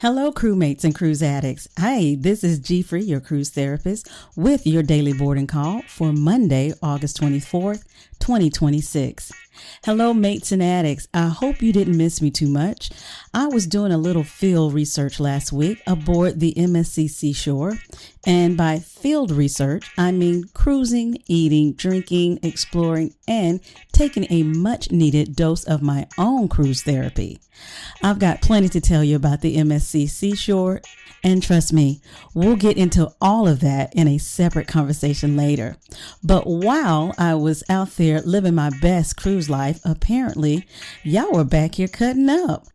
Hello, crewmates and cruise addicts. Hi, this is GFree, your cruise therapist, with your daily boarding call for Monday, August 24th, 2026. Hello, mates and addicts. I hope you didn't miss me too much. I was doing a little field research last week aboard the MSC Seashore. And by field research, I mean cruising, eating, drinking, exploring, and taking a much needed dose of my own cruise therapy. I've got plenty to tell you about the MSC Seashore, and trust me, we'll get into all of that in a separate conversation later. But while I was out there living my best cruise life, apparently y'all were back here cutting up.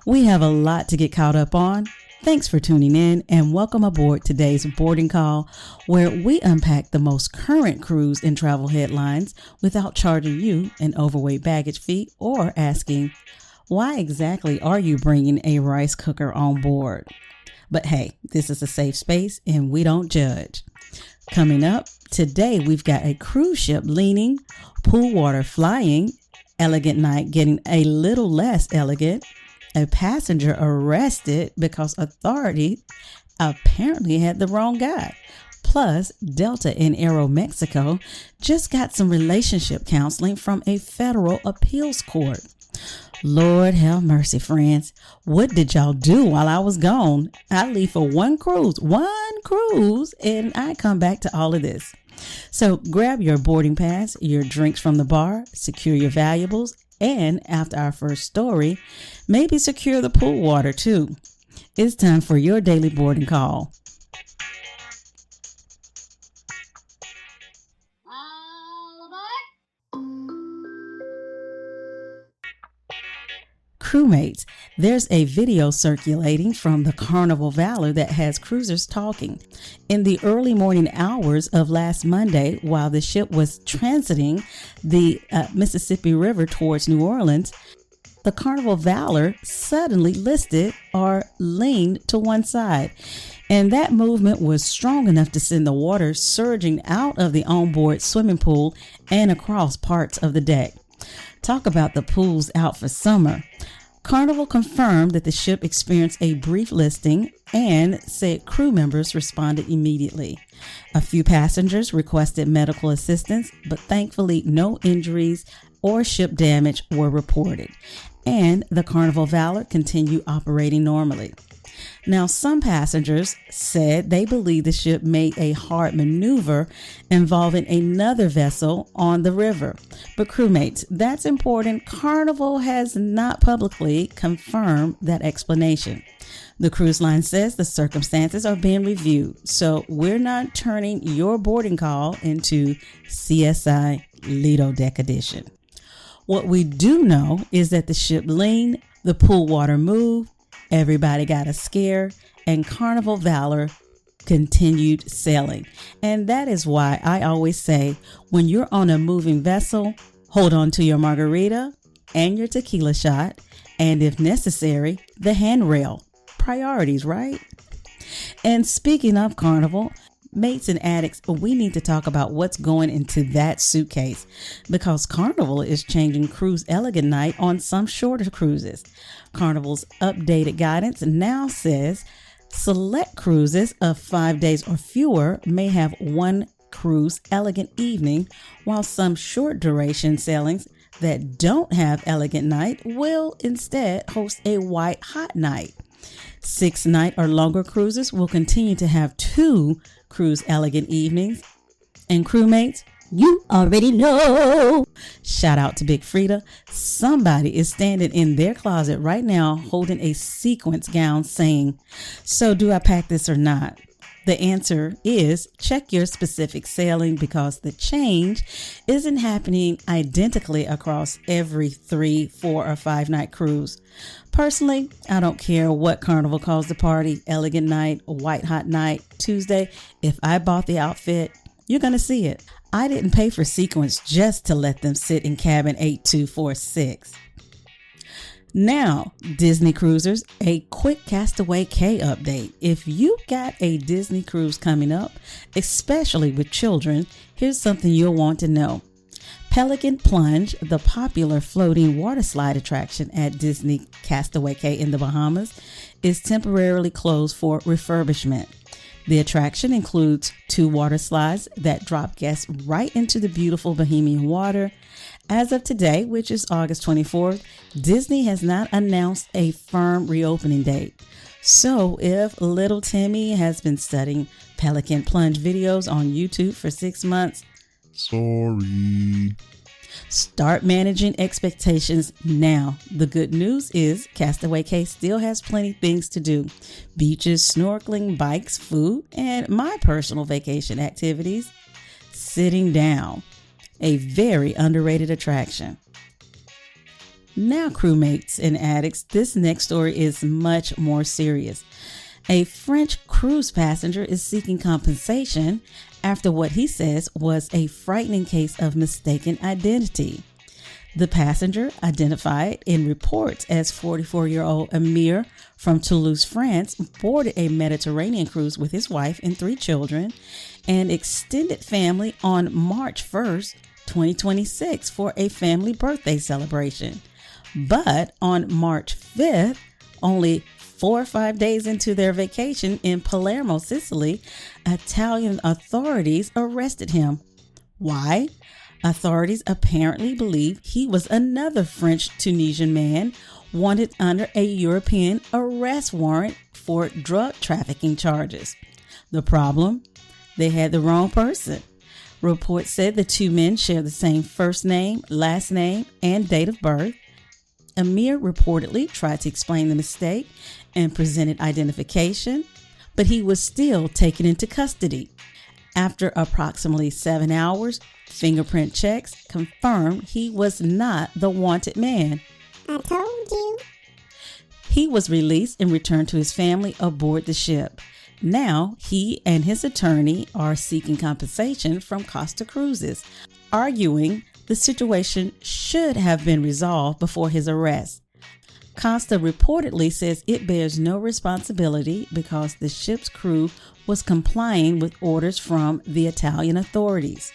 We have a lot to get caught up on. Thanks for tuning in and welcome aboard today's boarding call, where we unpack the most current cruise and travel headlines without charging you an overweight baggage fee or asking, why exactly are you bringing a rice cooker on board? But hey, this is a safe space and we don't judge. Coming up, today we've got a cruise ship leaning, pool water flying, elegant night getting a little less elegant, a passenger arrested because authority apparently had the wrong guy. Plus, Delta in Aeromexico just got some relationship counseling from a federal appeals court. Lord have mercy, friends. What did y'all do while I was gone? I leave for one cruise, and I come back to all of this. So grab your boarding pass, your drinks from the bar, secure your valuables, and after our first story, maybe secure the pool water too. It's time for your daily boarding call. Crewmates, there's a video circulating from the Carnival Valor that has cruisers talking. In the early morning hours of last Monday, while the ship was transiting the Mississippi River towards New Orleans, the Carnival Valor suddenly listed or leaned to one side. And that movement was strong enough to send the water surging out of the onboard swimming pool and across parts of the deck. Talk about the pools out for summer. Carnival confirmed that the ship experienced a brief listing and said crew members responded immediately. A few passengers requested medical assistance, but thankfully no injuries or ship damage were reported, and the Carnival Valor continued operating normally. Now, some passengers said they believe the ship made a hard maneuver involving another vessel on the river. But crewmates, that's important. Carnival has not publicly confirmed that explanation. The cruise line says the circumstances are being reviewed, so we're not turning your boarding call into CSI Lido Deck Edition. What we do know is that the ship leaned, the pool water moved, everybody got a scare, and Carnival Valor continued sailing. And that is why I always say, when you're on a moving vessel, hold on to your margarita and your tequila shot, and if necessary, the handrail. Priorities, right? And speaking of Carnival, mates and addicts, we need to talk about what's going into that suitcase, because Carnival is changing cruise elegant night on some shorter cruises. Carnival's updated guidance now says select cruises of 5 days or fewer may have one cruise elegant evening, while some short duration sailings that don't have elegant night will instead host a white hot night. 6-night or longer cruises will continue to have 2 cruise elegant evenings. And crewmates, you already know. Shout out to Big Frida. Somebody is standing in their closet right now holding a sequence gown saying, so do I pack this or not? The answer is check your specific sailing, because the change isn't happening identically across every 3, 4, or 5-night cruise. Personally, I don't care what Carnival calls the party, elegant night, white hot night, Tuesday. If I bought the outfit, you're going to see it. I didn't pay for sequins just to let them sit in cabin 8246. Now, Disney cruisers, a quick Castaway Cay update. If you got a Disney cruise coming up, especially with children, here's something you'll want to know. Pelican Plunge, the popular floating water slide attraction at Disney Castaway Cay in the Bahamas, is temporarily closed for refurbishment. The attraction includes 2 water slides that drop guests right into the beautiful Bahamian water. As of today, which is August 24th, Disney has not announced a firm reopening date. So if little Timmy has been studying Pelican Plunge videos on YouTube for 6 months, sorry. Start managing expectations now. The good news is Castaway Cay still has plenty of things to do. Beaches, snorkeling, bikes, food, and my personal vacation activities, sitting down. A very underrated attraction. Now, crewmates and addicts, this next story is much more serious. A French cruise passenger is seeking compensation after what he says was a frightening case of mistaken identity. The passenger, identified in reports as 44-year-old Amir from Toulouse, France, boarded a Mediterranean cruise with his wife and 3 children and extended family on March 1st, 2026 for a family birthday celebration. But on March 5th, only 4 or 5 days into their vacation in Palermo, Sicily, Italian authorities arrested him. Why? Authorities apparently believe he was another French-Tunisian man wanted under a European arrest warrant for drug trafficking charges. The problem? They had the wrong person. Reports said the 2 men share the same first name, last name, and date of birth. Amir reportedly tried to explain the mistake and presented identification, but he was still taken into custody. After approximately 7 hours, fingerprint checks confirmed he was not the wanted man. I told you. He was released and returned to his family aboard the ship. Now, he and his attorney are seeking compensation from Costa Cruises, arguing the situation should have been resolved before his arrest. Costa reportedly says it bears no responsibility because the ship's crew was complying with orders from the Italian authorities.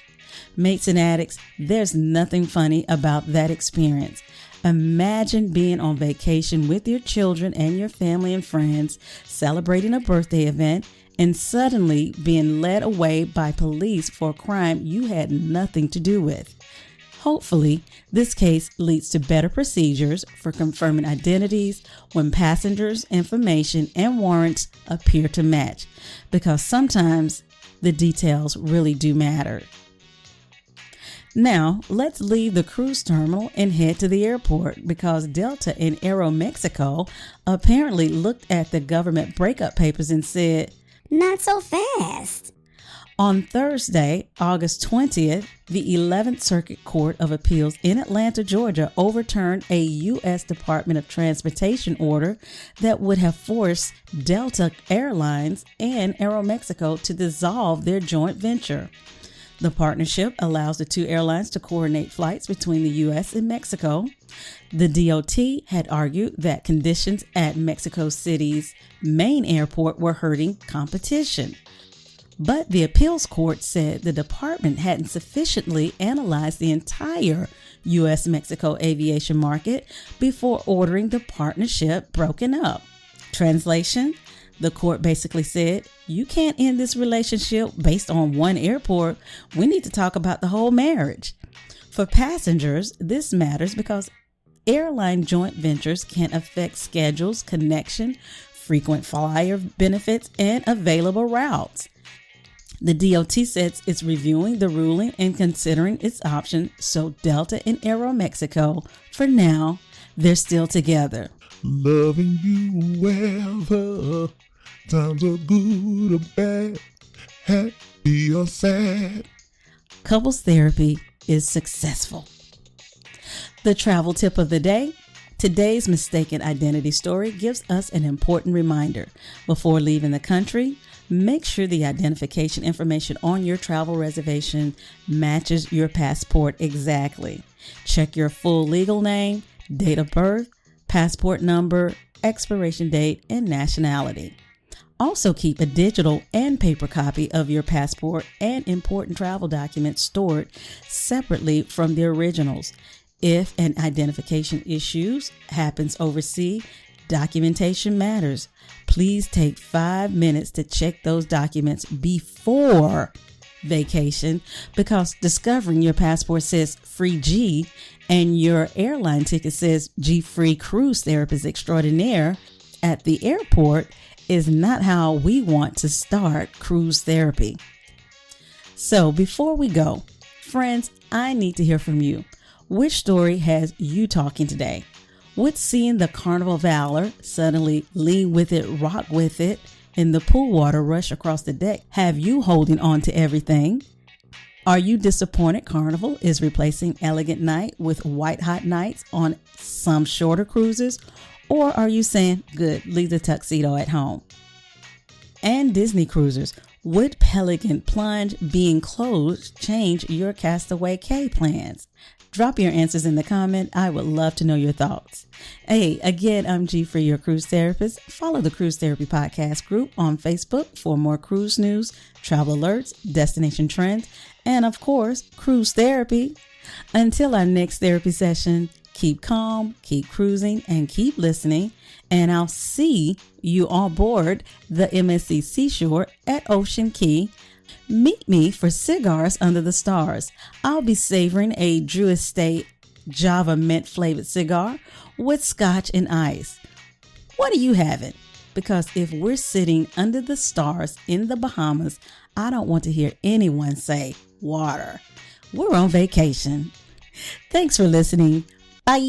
Mates and addicts, there's nothing funny about that experience. Imagine being on vacation with your children and your family and friends, celebrating a birthday event, and suddenly being led away by police for a crime you had nothing to do with. Hopefully, this case leads to better procedures for confirming identities when passengers' information and warrants appear to match, because sometimes the details really do matter. Now, let's leave the cruise terminal and head to the airport because Delta and Aeromexico apparently looked at the government breakup papers and said, "Not so fast." On Thursday, August 20th, the 11th Circuit Court of Appeals in Atlanta, Georgia, overturned a U.S. Department of Transportation order that would have forced Delta Airlines and Aeromexico to dissolve their joint venture. The partnership allows the 2 airlines to coordinate flights between the U.S. and Mexico. The DOT had argued that conditions at Mexico City's main airport were hurting competition. But the appeals court said the department hadn't sufficiently analyzed the entire U.S.-Mexico aviation market before ordering the partnership broken up. Translation? The court basically said, you can't end this relationship based on one airport. We need to talk about the whole marriage. For passengers, this matters because airline joint ventures can affect schedules, connection, frequent flyer benefits, and available routes. The DOT says it's reviewing the ruling and considering its options, so Delta and Aeromexico, for now, they're still together. Loving you whether times are good or bad, happy or sad. Couples therapy is successful. The travel tip of the day. Today's mistaken identity story gives us an important reminder. Before leaving the country, make sure the identification information on your travel reservation matches your passport exactly. Check your full legal name, date of birth, passport number, expiration date, and nationality. Also keep a digital and paper copy of your passport and important travel documents stored separately from the originals. If an identification issue happens overseas, documentation matters. Please take 5 minutes to check those documents before vacation, because discovering your passport says free G and your airline ticket says GFree Cruise Therapist Extraordinaire at the airport is not how we want to start cruise therapy. So before we go, friends, I need to hear from you. Which story has you talking today? Would seeing the Carnival Valor suddenly lean with it, rock with it, in the pool water rush across the deck have you holding on to everything? Are you disappointed Carnival is replacing Elegant Night with White Hot Nights on some shorter cruises? Or are you saying, good, leave the tuxedo at home? And Disney cruisers, would Pelican Plunge being closed change your Castaway Cay plans? Drop your answers in the comment. I would love to know your thoughts. Hey, again, I'm GFree, your cruise therapist. Follow the Cruise Therapy Podcast group on Facebook for more cruise news, travel alerts, destination trends, and of course, cruise therapy. Until our next therapy session, keep calm, keep cruising, and keep listening. And I'll see you on board the MSC Seashore at Ocean Key. Meet me for cigars under the stars. I'll be savoring a Drew Estate Java mint flavored cigar with scotch and ice. What are you having? Because if we're sitting under the stars in the Bahamas, I don't want to hear anyone say water. We're on vacation. Thanks for listening. Bye.